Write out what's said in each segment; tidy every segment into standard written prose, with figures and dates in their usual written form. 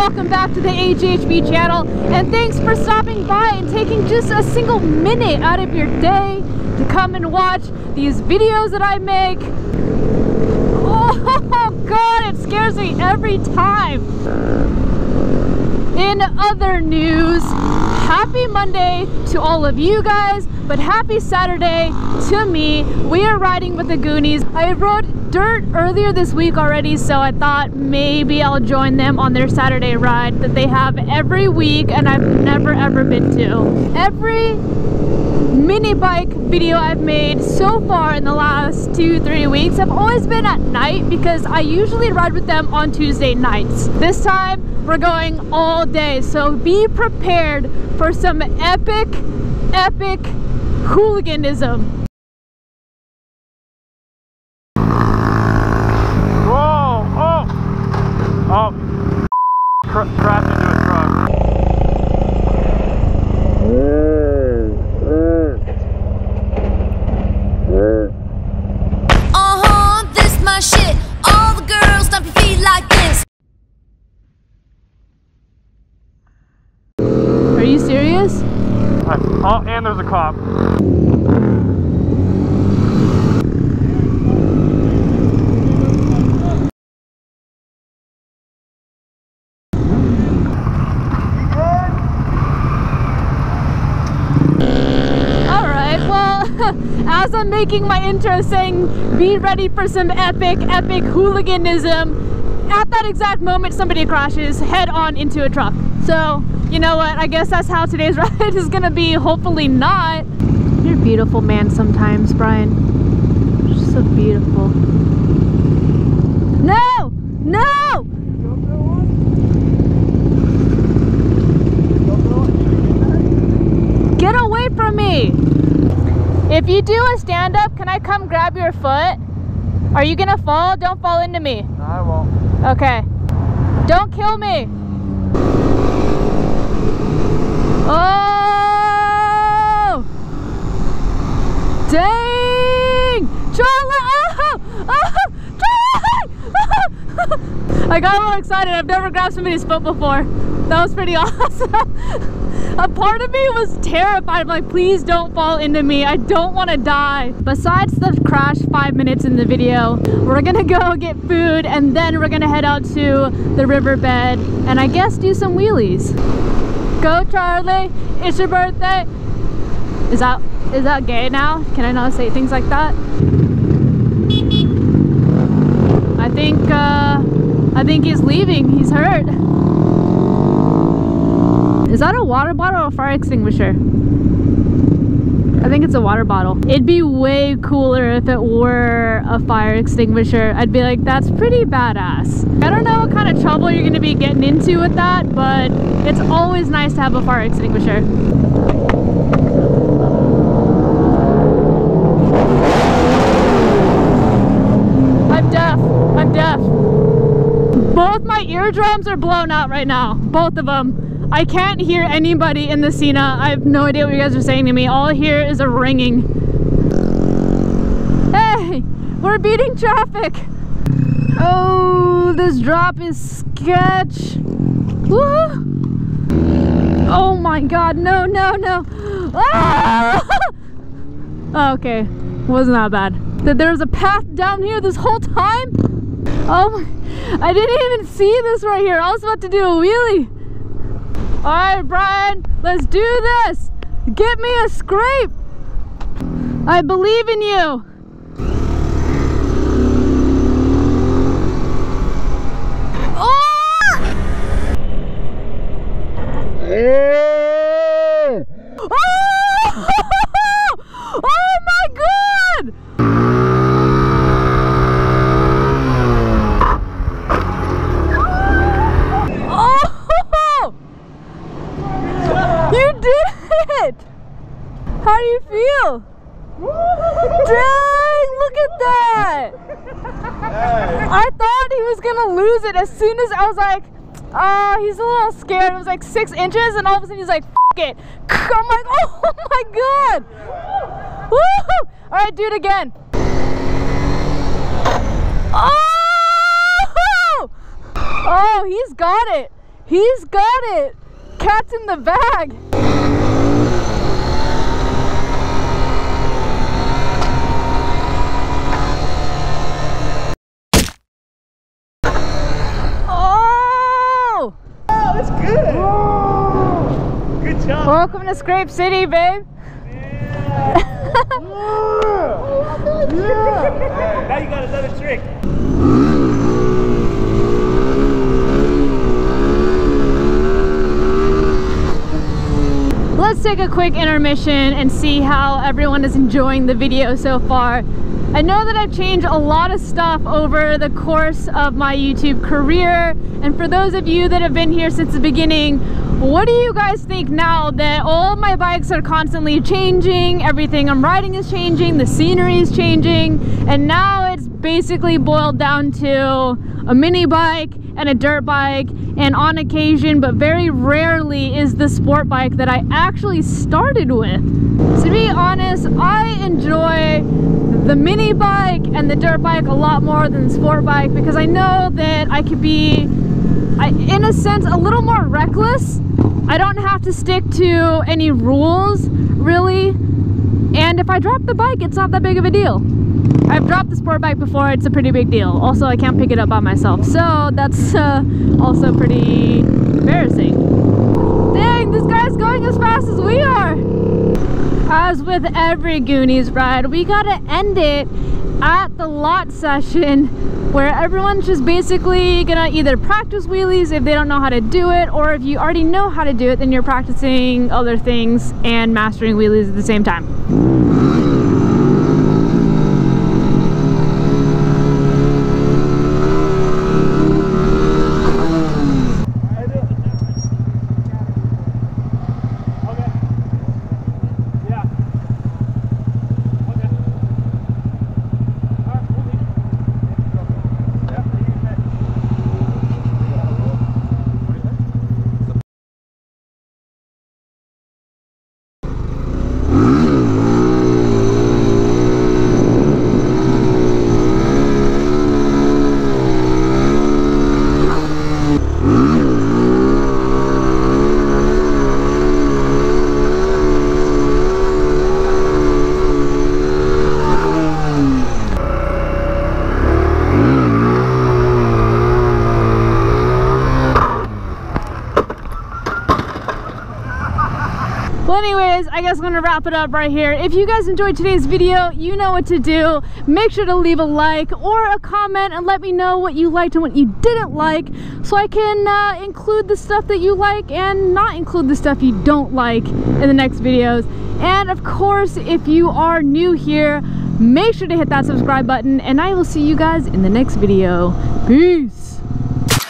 welcome back to the HHB channel, and thanks for stopping by and taking just a single minute out of your day to come and watch these videos that I make. Oh God, it scares me every time. In other news, happy Monday to all of you guys, but happy Saturday to me. We are riding with the Gooniez. I rode dirt earlier this week already, so I thought maybe I'll join them on their Saturday ride that they have every week and I've never ever been to. Every mini bike video I've made so far in the last 2-3 weeks have always been at night because I usually ride with them on Tuesday nights. This time we're going all day, so be prepared for some epic hooliganism. Crashed into a truck. This my shit. All the girls stomp your feet like this. Are you serious? Oh, and there's a cop. As I'm making my intro saying be ready for some epic hooliganism, at that exact moment somebody crashes head on into a truck. So you know what, I guess that's how today's ride is gonna be. Hopefully not. You're a beautiful man sometimes, Brian. You're so beautiful. No! No! Get away from me! If you do a stand-up, can I come grab your foot? Are you gonna fall? Don't fall into me. No, I won't. Okay. Don't kill me. Oh! Dang! Charlie! Oh! Charlie! I got a little excited. I've never grabbed somebody's foot before. That was pretty awesome. A part of me was terrified. I'm like, please don't fall into me. I don't want to die. Besides the crash 5 minutes in the video, we're gonna go get food and then we're gonna head out to the riverbed and I guess do some wheelies. Go Charlie, it's your birthday. Is that gay now? Can I not say things like that? I think he's leaving. He's hurt. Is that a water bottle or a fire extinguisher? I think it's a water bottle. It'd be way cooler if it were a fire extinguisher. I'd be like, that's pretty badass. I don't know what kind of trouble you're gonna be getting into with that, but it's always nice to have a fire extinguisher. I'm deaf. I'm deaf. Both my eardrums are blown out right now. Both of them. I can't hear anybody in the Cena. I have no idea what you guys are saying to me. All I hear is a ringing. Hey, we're beating traffic. Oh, this drop is sketch. Woo! Oh my God, no, no, no. Ah! Okay, wasn't that bad. There was a path down here this whole time? Oh, I didn't even see this right here. I was about to do a wheelie. All right, Brian, let's do this. Get me a scrape. I believe in you. Oh! Oh! Oh my God! You did it! How do you feel? Dang, look at that! I thought he was gonna lose it as soon as I was like, oh, he's a little scared. It was like 6 inches and all of a sudden he's like, F it. I'm like, oh my God! Woo! Alright, do it again. Oh! Oh, he's got it. He's got it! Cat's in the bag! Oh! Oh, that's good! Whoa. Good job! Welcome to Scrape City, babe! Yeah! Yeah. Now you got another trick! Let's take a quick intermission and see how everyone is enjoying the video so far. I know that I've changed a lot of stuff over the course of my YouTube career, and for those of you that have been here since the beginning, what do you guys think now that all my bikes are constantly changing, everything I'm riding is changing, the scenery is changing, and now it's basically boiled down to a mini bike and a dirt bike, and on occasion, but very rarely, is the sport bike that I actually started with. To be honest, I enjoy the mini bike and the dirt bike a lot more than the sport bike because I know that I could be, in a sense, a little more reckless. I don't have to stick to any rules, really, and if I drop the bike, it's not that big of a deal. I've dropped the sport bike before, it's a pretty big deal. Also, I can't pick it up by myself, so that's also pretty embarrassing. Dang, this guy's going as fast as we are! As with every Gooniez ride, we gotta end it at the lot session where everyone's just basically gonna either practice wheelies if they don't know how to do it, or if you already know how to do it, then you're practicing other things and mastering wheelies at the same time. Well, anyways, I guess I'm gonna wrap it up right here. If you guys enjoyed today's video, you know what to do. Make sure to leave a like or a comment and let me know what you liked and what you didn't like, so I can include the stuff that you like and not include the stuff you don't like in the next videos. And of course, if you are new here, make sure to hit that subscribe button, and I will see you guys in the next video. Peace!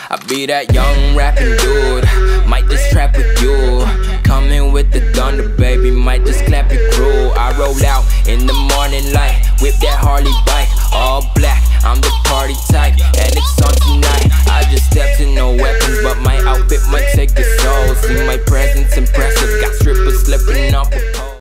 I be that young rapping dude, might just trap with you. Coming with the thunder, baby, might just clap your crew. I roll out in the morning light, whip that Harley bike, all black, I'm the party type, and it's on tonight. I just stepped in, no weapons, but my outfit might take the soul. See my